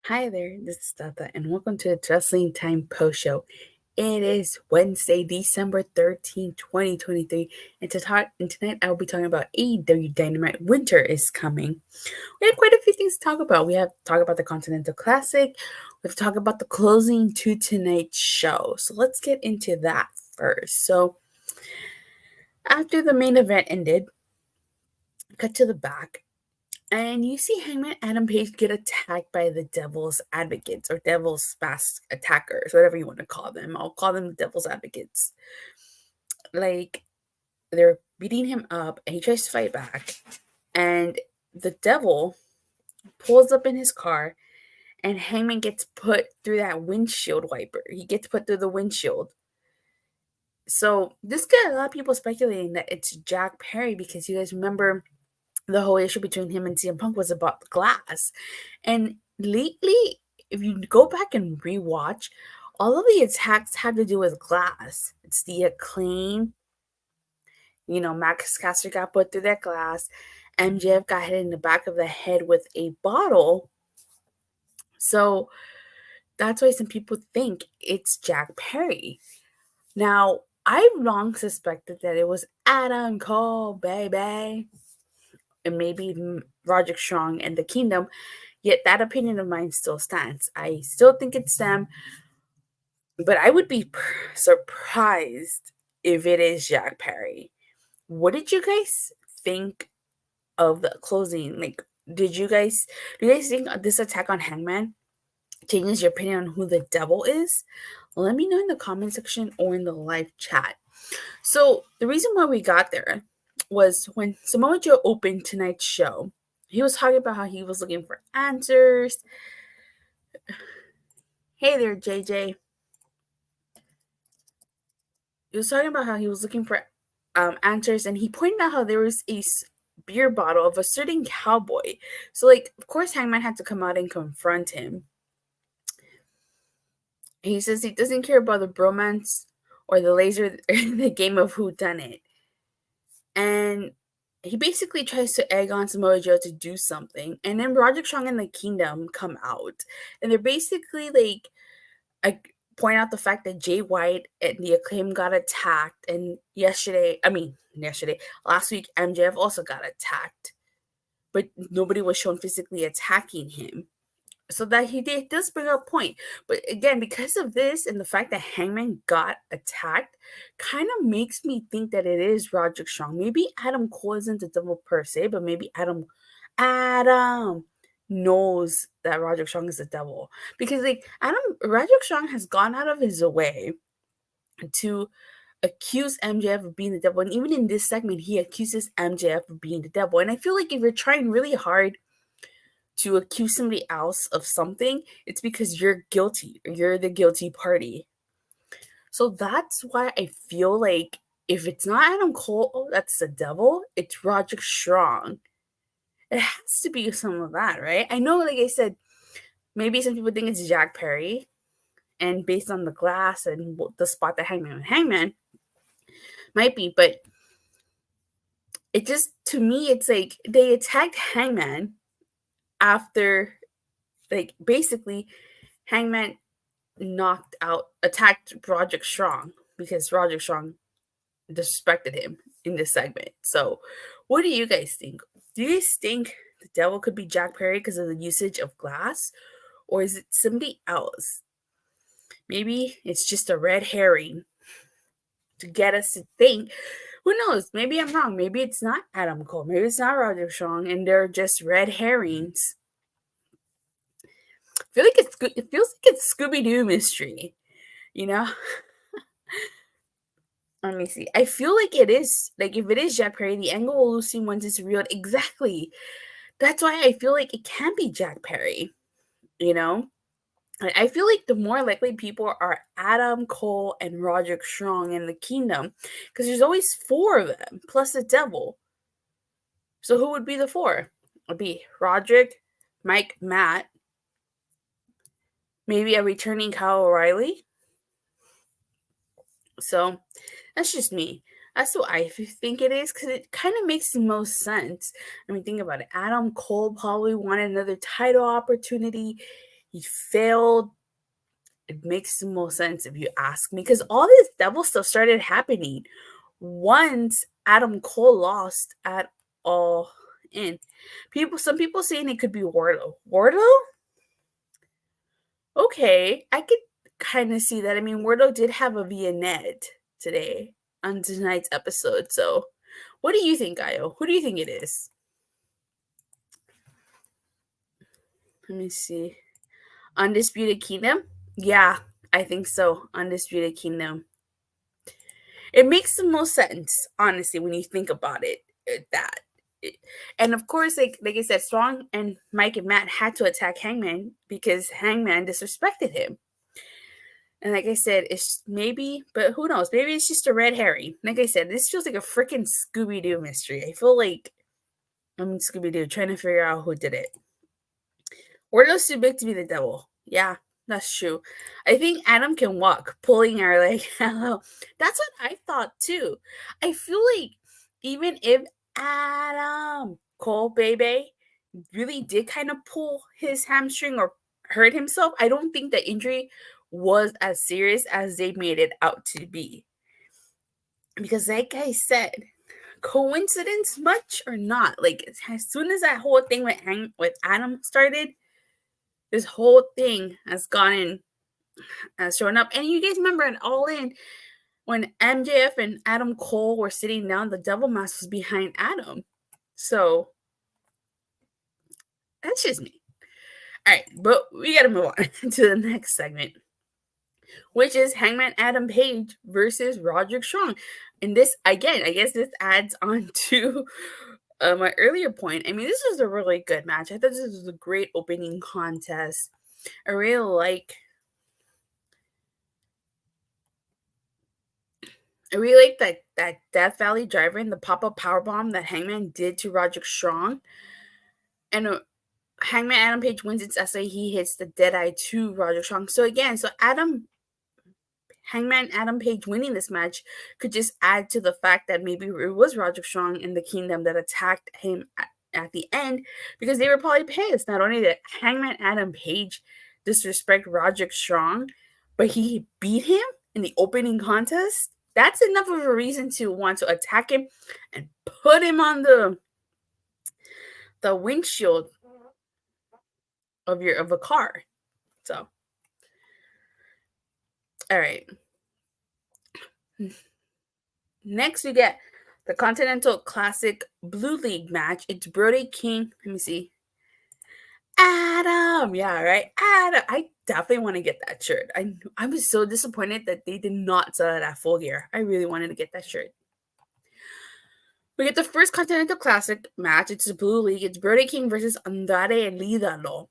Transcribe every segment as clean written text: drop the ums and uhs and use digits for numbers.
Hi there, this is Tata, and welcome to the Wrestling Time Post Show. It is Wednesday, December 13th, 2023, and tonight I will be talking about AEW Dynamite. Winter is coming. We have quite a few things to talk about. We have to talk about the Continental Classic. We have to talk about the closing to tonight's show. So let's get into that first. So after the main event ended, cut to the back. And you see Hangman Adam Page get attacked by the Devil's Advocates or Devil's Mask Attackers, whatever you want to call them. I'll call them the Devil's Advocates. Like, they're beating him up and he tries to fight back. And the Devil pulls up in his car and Hangman gets put through that windshield wiper. He gets put through the windshield. So this got a lot of people speculating that it's Jack Perry because you guys remember the whole issue between him and CM Punk was about the glass. And lately, if you go back and rewatch, all of the attacks had to do with glass. It's the Acclaim. Max Caster got put through that glass. MJF got hit in the back of the head with a bottle. So that's why some people think it's Jack Perry. Now, I've long suspected that it was Adam Cole, baby. And maybe Roderick Strong and the Kingdom, yet that opinion of mine still stands. I still think it's them, but I would be surprised if it is Jack Perry. What did you guys think of the closing? Like, do you guys think this attack on Hangman changes your opinion on who the Devil is? Let me know in the comment section or in the live chat. So the reason why we got there was when Samoa Joe opened tonight's show. He was talking about how he was looking for answers. Hey there, JJ. He was talking about how he was looking for answers, and he pointed out how there was a beer bottle of a certain cowboy. So, of course, Hangman had to come out and confront him. He says he doesn't care about the bromance or the game of who done it. And he basically tries to egg on Samoa Joe to do something. And then Roderick Strong and the Kingdom come out. And they're basically I point out the fact that Jay White and the Acclaim got attacked. And last week, MJF also got attacked. But nobody was shown physically attacking him. So that he does bring up a point. But again, because of this and the fact that Hangman got attacked, kind of makes me think that it is Roderick Strong. Maybe Adam Cole isn't the Devil per se, but maybe Adam knows that Roderick Strong is the Devil. Because Roderick Strong has gone out of his way to accuse MJF of being the Devil. And even in this segment, he accuses MJF of being the Devil. And I feel like if you're trying really hard to accuse somebody else of something, it's because you're guilty. You're the guilty party. So that's why I feel like if it's not Adam Cole, that's the Devil, it's Roderick Strong. It has to be some of that, right? I know, like I said, maybe some people think it's Jack Perry, and based on the glass and the spot that Hangman might be, but it just, to me, it's like they attacked Hangman after, basically, Hangman attacked Roderick Strong because Roderick Strong disrespected him in this segment. So, what do you guys think? Do you guys think the Devil could be Jack Perry because of the usage of glass? Or is it somebody else? Maybe it's just a red herring to get us to think. Who knows? Maybe I'm wrong. Maybe it's not Adam Cole. Maybe it's not Roderick Strong, and they're just red herrings. I feel like it feels like it's Scooby-Doo mystery, Let me see. I feel like it is. If it is Jack Perry, the angle we'll see once it's revealed. Exactly. That's why I feel like it can be Jack Perry, I feel like the more likely people are Adam Cole and Roderick Strong in the Kingdom, because there's always 4 of them plus the Devil. So who would be the 4? It'd be Roderick, Mike, Matt, maybe a returning Kyle O'Reilly. So that's just me. That's what I think it is, because it kind of makes the most sense. I mean, think about it. Adam Cole probably wanted another title opportunity. He failed. It makes the most sense if you ask me, because all this devil stuff started happening once Adam Cole lost at All In. Some people saying it could be Wardlow. Wardlow? Okay, I could kind of see that. I mean, Wardlow did have a Vignette today on tonight's episode. So, what do you think, Io? Who do you think it is? Let me see. Undisputed Kingdom? Yeah, I think so. Undisputed Kingdom. It makes the most sense, honestly, when you think about it. And of course, like I said, Strong and Mike and Matt had to attack Hangman because Hangman disrespected him. And like I said, it's maybe, but who knows? Maybe it's just a red herring. Like I said, this feels like a freaking Scooby-Doo mystery. I feel like I'm Scooby-Doo trying to figure out who did it. Wardlow's too big to be the devil. Yeah, that's true. I think Adam can walk, pulling her like, hello. That's what I thought too. I feel like even if Adam Cole baby really did kind of pull his hamstring or hurt himself, I don't think the injury was as serious as they made it out to be. Because like I said, coincidence much or not, like as soon as that whole thing with Adam started, this whole thing has gone in, showing up. And you guys remember at All In, when MJF and Adam Cole were sitting down, the devil mask was behind Adam. So that's just me. All right, but we got to move on to the next segment, which is Hangman Adam Page versus Roderick Strong. And this, again, I guess this adds on to my earlier point. I mean, this was a really good match. I thought this was a great opening contest. I really like that Death Valley driver and the pop-up powerbomb that Hangman did to Roderick Strong. And Hangman Adam Page wins its essay. He hits the Deadeye to Roderick Strong. So again, Hangman Adam Page winning this match could just add to the fact that maybe it was Roderick Strong in the Kingdom that attacked him at the end, because they were probably pissed. Not only did Hangman Adam Page disrespect Roderick Strong, but he beat him in the opening contest. That's enough of a reason to want to attack him and put him on the windshield of a car. So, all right. Next, we get the Continental Classic Blue League match. It's Brody King. Let me see. Adam. Yeah, right. Adam. I definitely want to get that shirt. I was so disappointed that they did not sell it at Full Gear. I really wanted to get that shirt. We get the first Continental Classic match. It's the Blue League. It's Brody King versus Andrade and Ídolo.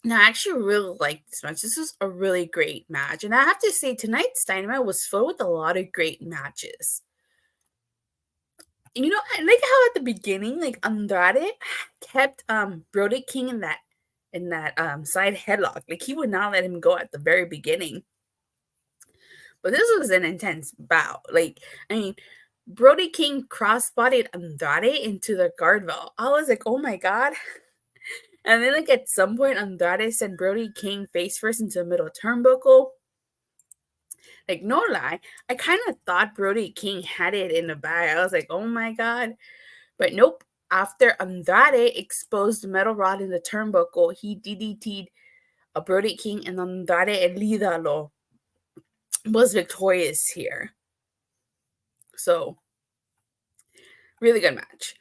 Now, I actually really liked this match. This was a really great match. And I have to say, tonight's Dynamite was filled with a lot of great matches. You know, I like how at the beginning, like Andrade kept Brody King in that side headlock. Like he would not let him go at the very beginning. But this was an intense bout. Like, I mean, Brody King cross-bodied Andrade into the guardrail. I was like, oh my god. And then like at some point, Andrade sent Brody King face first into the middle turnbuckle. Like, no lie, I kind of thought Brody King had it in the bag. I was like, oh my god. But nope. After Andrade exposed the metal rod in the turnbuckle, he DDT'd a Brody King, and Andrade El Ídolo was victorious here. So, really good match.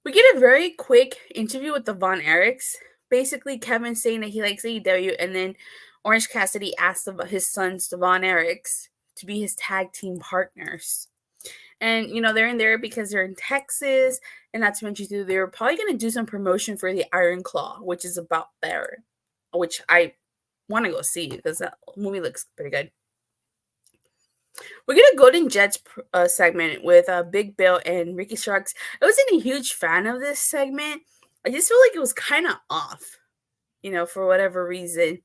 We get a very quick interview with the Von Erichs. Basically, Kevin saying that he likes AEW, and then Orange Cassidy asked about his sons, the Von Erichs, to be his tag team partners. And, you know, they're in there because they're in Texas, and not to mention, too, they're probably going to do some promotion for the Iron Claw, which is about there, which I want to go see because that movie looks pretty good. We're gonna Golden Jets segment with Big Bill and Ricky Starks. I wasn't a huge fan of this segment. I just feel like it was kind of off, for whatever reason.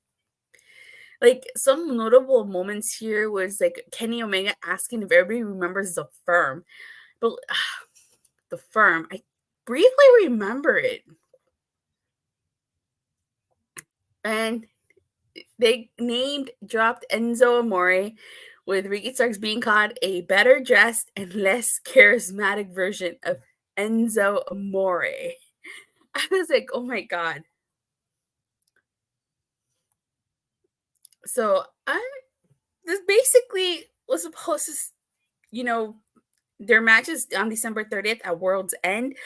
Like some notable moments here was like Kenny Omega asking if everybody remembers the firm, but the firm, I briefly remember it, and they dropped Enzo Amore, with Ricky Starks being called a better dressed and less charismatic version of Enzo Amore. I was like, oh my god. So this basically was supposed to, their matches on December 30th at World's End.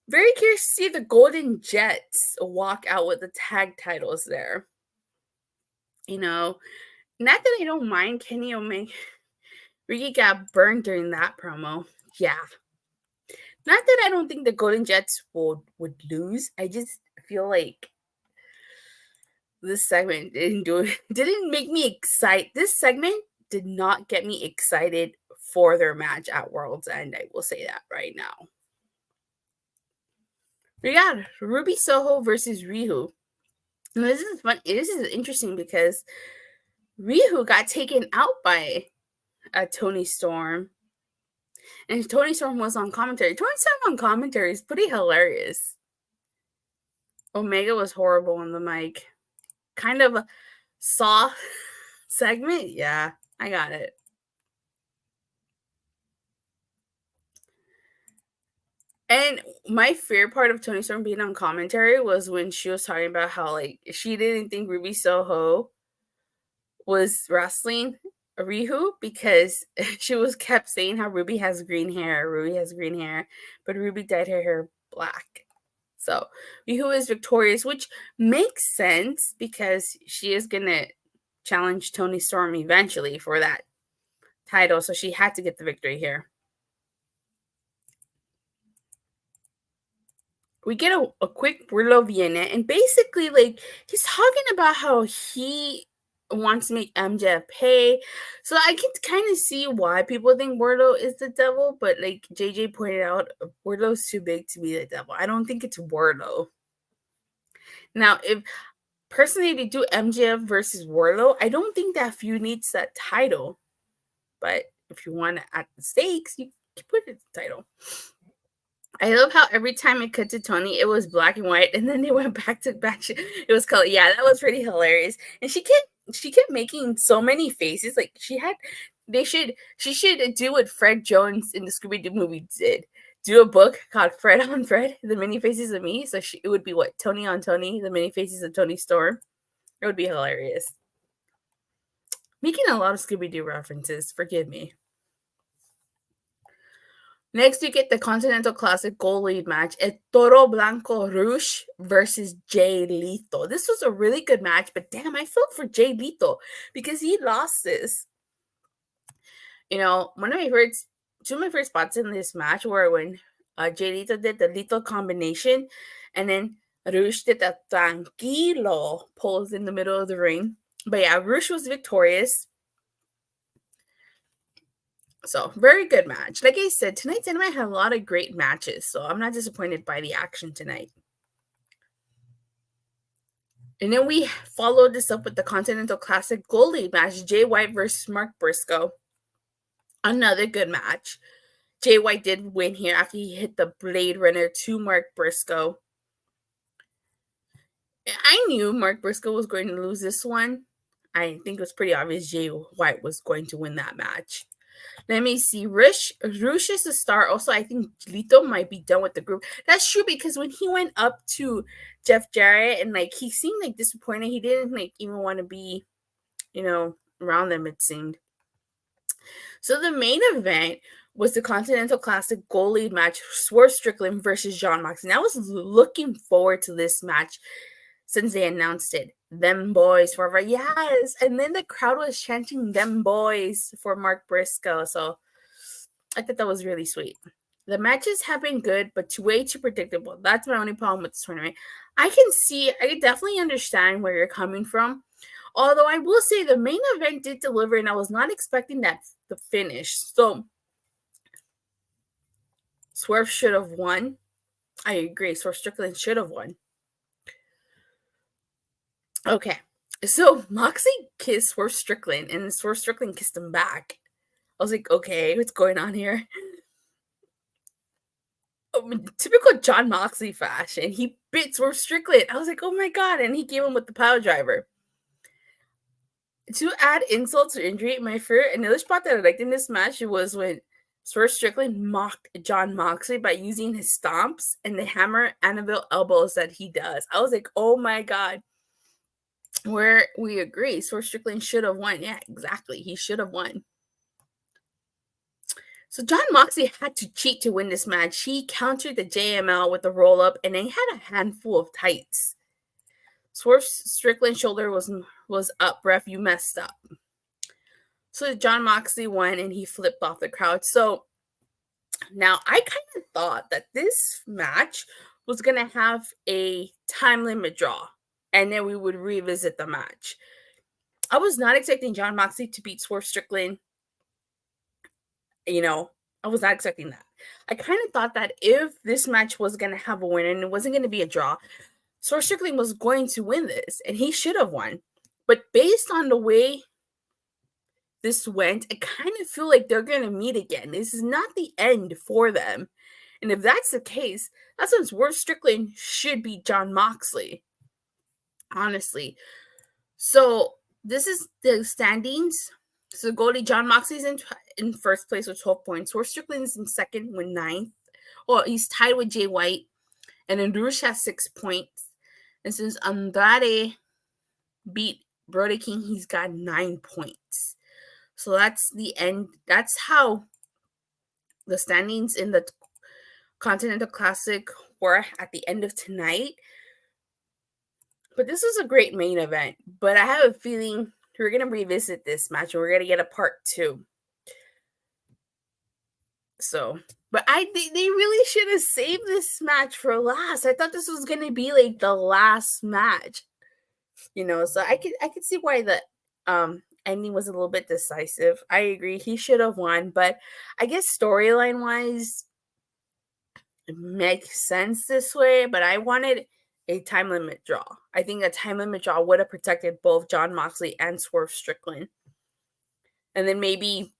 Very curious to see the Golden Jets walk out with the tag titles there. Not that I don't mind Kenny Omega. Ricky got burned during that promo. Yeah. Not that I don't think the Golden Jets would lose. I just feel like this segment didn't make me excited. This segment did not get me excited for their match at World's End. I will say that right now. We got Ruby Soho versus Riho. And this is fun. This is interesting because Riho got taken out by Toni Storm. And Toni Storm was on commentary. Toni Storm on commentary is pretty hilarious. Omega was horrible on the mic. Kind of a soft segment. Yeah, I got it. And my favorite part of Toni Storm being on commentary was when she was talking about how, like, she didn't think Ruby Soho was wrestling Riho because she kept saying how Ruby has green hair, but Ruby dyed her hair black. So Riho is victorious, which makes sense because she is gonna challenge Toni Storm eventually for that title, so she had to get the victory here. We get a quick Wardlow Vignette, and basically, like, he's talking about how he wants to make MJF pay. So I can kind of see why people think Wardlow is the devil, but like JJ pointed out, Wardlow's too big to be the devil. I don't think it's Wardlow. Now, if personally they do MJF versus Wardlow, I don't think that feud needs that title. But if you want to add the stakes, you can put it in the title. I love how every time it cut to Toni, it was black and white, and then they went back to back. It was color. Yeah, that was pretty hilarious. And she kept making so many faces. Like she should do what Fred Jones in the Scooby Doo movie did. Do a book called Fred on Fred, the many faces of me. So it would be what Toni on Toni, the many faces of Toni Storm. It would be hilarious. Making a lot of Scooby Doo references. Forgive me. Next, we get the Continental Classic Gold Lead match at Toro Blanco Rouge versus Jay Lethal. This was a really good match, but damn, I felt for Jay Lethal because he lost this. Two of my favorite spots in this match were when Jay Lethal did the lethal combination, and then Rouge did the tranquilo pose in the middle of the ring. But yeah, Rouge was victorious. So, very good match. Like I said, tonight's Dynamite had a lot of great matches, so I'm not disappointed by the action tonight. And then we followed this up with the Continental Classic Gold League match, Jay White versus Mark Briscoe. Another good match. Jay White did win here after he hit the Blade Runner to Mark Briscoe. I knew Mark Briscoe was going to lose this one. I think it was pretty obvious Jay White was going to win that match. Let me see. Rouge is a star. Also, I think Lito might be done with the group. That's true because when he went up to Jeff Jarrett and like he seemed like disappointed, he didn't like even want to be, around them. It seemed. So the main event was the Continental Classic Gold Lead match, Swerve Strickland versus Jon Moxley. And I was looking forward to this match since they announced it. Them boys forever. Yes. And then the crowd was chanting them boys for Mark Briscoe. So I thought that was really sweet. The matches have been good, but way too predictable. That's my only problem with this tournament. I definitely understand where you're coming from. Although I will say the main event did deliver, and I was not expecting that the finish. So Swerve should have won. I agree. Swerve Strickland should have won. Okay. So Moxley kissed Swerve Strickland, and Swerve Strickland kissed him back. I was like, okay, what's going on here? Typical John Moxley fashion. He bit Swerve Strickland. I was like, oh my god, and he came in with the power driver. To add insult to injury, my favorite another spot that I liked in this match was when Swerve Strickland mocked John Moxley by using his stomps and the hammer Annabelle elbows that he does. I was like, oh my god. Where we agree, Swerve Strickland should have won. Yeah, exactly. He should have won. So John Moxley had to cheat to win this match. He countered the JML with a roll up, and then he had a handful of tights. Swerve Strickland's shoulder was up, ref. You messed up. So John Moxley won, and he flipped off the crowd. So now I kind of thought that this match was gonna have a time limit draw, and then we would revisit the match. I was not expecting John Moxley to beat Swerve Strickland. I was not expecting that. I kind of thought that if this match was going to have a winner and it wasn't going to be a draw, Swerve Strickland was going to win this, and he should have won. But based on the way this went, I kind of feel like they're going to meet again. This is not the end for them. And if that's the case, that's when Swerve Strickland should beat John Moxley. Honestly. So this is the standings. So goalie John Moxley's in first place with 12 points. Swerve Strickland is in second with 9. Well, he's tied with Jay White. And then Rush has 6 points. And since Andrade beat Brody King, he's got 9 points. So that's the end. That's how the standings in the Continental Classic were at the end of tonight. But this was a great main event. But I have a feeling we're going to revisit this match, and we're going to get a part 2. So, but they really should have saved this match for last. I thought this was going to be like the last match. So I could see why the ending was a little bit decisive. I agree. He should have won, but I guess storyline wise, it makes sense this way, but I wanted a time limit draw. I think a time limit draw would have protected both John Moxley and Swerve Strickland. And then maybe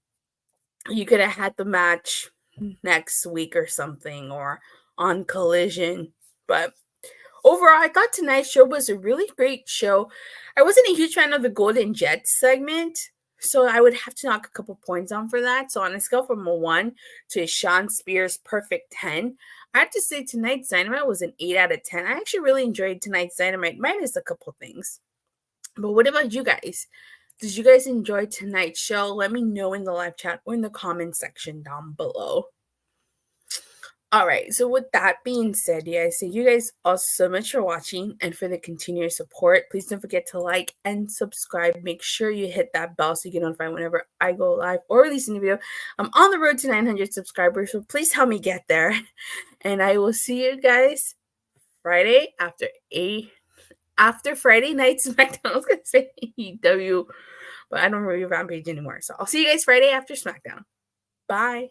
you could have had the match next week or something, or on Collision. But overall, I thought tonight's show was a really great show. I wasn't a huge fan of the Golden Jets segment, so I would have to knock a couple points on for that. So on a scale from a 1 to a Sean Spears perfect 10, I have to say tonight's Dynamite was an 8 out of 10. I actually really enjoyed tonight's Dynamite, minus a couple things. But what about you guys? Did you guys enjoy tonight's show? Let me know in the live chat or in the comment section down below. All right, so with that being said, guys, thank you guys all so much for watching and for the continued support. Please don't forget to like and subscribe. Make sure you hit that bell so you get notified whenever I go live or release a new video. I'm on the road to 900 subscribers, so please help me get there. And I will see you guys Friday after Friday night SmackDown. I was going to say AEW, but I don't review Rampage anymore. So I'll see you guys Friday after SmackDown. Bye.